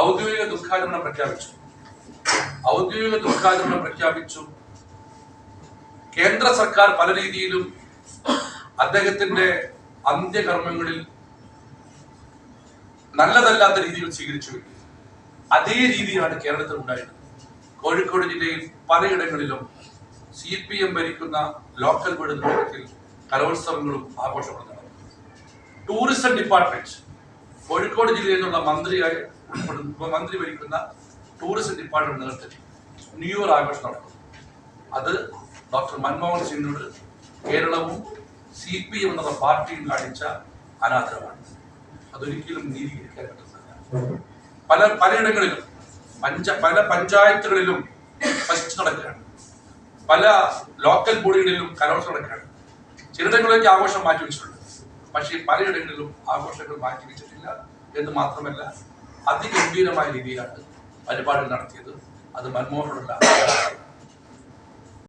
ഔദ്യോഗിക ദുഃഖാചരണം പ്രഖ്യാപിച്ചു. കേന്ദ്ര സർക്കാർ പല രീതിയിലും അദ്ദേഹത്തിന്റെ അന്ത്യകർമ്മങ്ങളിൽ നല്ലതല്ലാത്ത രീതിയിൽ സ്വീകരിച്ചു. അതേ രീതിയാണ് കേരളത്തിൽ ഉണ്ടായത്. കോഴിക്കോട് ജില്ലയിൽ പലയിടങ്ങളിലും CPM ഭരിക്കുന്ന ലോക്കൽ ബോർഡ് നേതൃത്വത്തിൽ കലോത്സവങ്ങളും ആഘോഷങ്ങളും നടന്നു. ടൂറിസം ഡിപ്പാർട്ട്മെന്റ് കോഴിക്കോട് ജില്ലയിൽ നിന്നുള്ള മന്ത്രി ഭരിക്കുന്ന ടൂറിസം ഡിപ്പാർട്ട്മെന്റ് നേതൃത്വത്തിൽ ന്യൂ ഇയർ ആഘോഷം നടന്നു. അത് ഡോക്ടർ മൻമോഹൻ സിംഗിനോട് കേരളവും CPM എന്ന പാർട്ടിയും കാണിച്ച അനാദരവാണ്. അതൊരിക്കലും നീതീകരിക്കാൻ പറ്റുന്നില്ല. പലയിടങ്ങളിലും പല പഞ്ചായത്തുകളിലും ഫെസ്റ്റ് നടക്കുകയാണ്. പല ലോക്കൽ ബോഡികളിലും കലോത്സവം നടക്കുകയാണ്. ചിലയിടങ്ങളിലേക്ക് ആഘോഷം മാറ്റിവെച്ചിട്ടുണ്ട്. പക്ഷേ പലയിടങ്ങളിലും ആഘോഷങ്ങൾ മാറ്റിവെച്ചിട്ടില്ല എന്ന് മാത്രമല്ല, അതിഗംഭീരമായ രീതിയിലാണ് പരിപാടി നടത്തിയത്. അത് മൻമോഹനുള്ള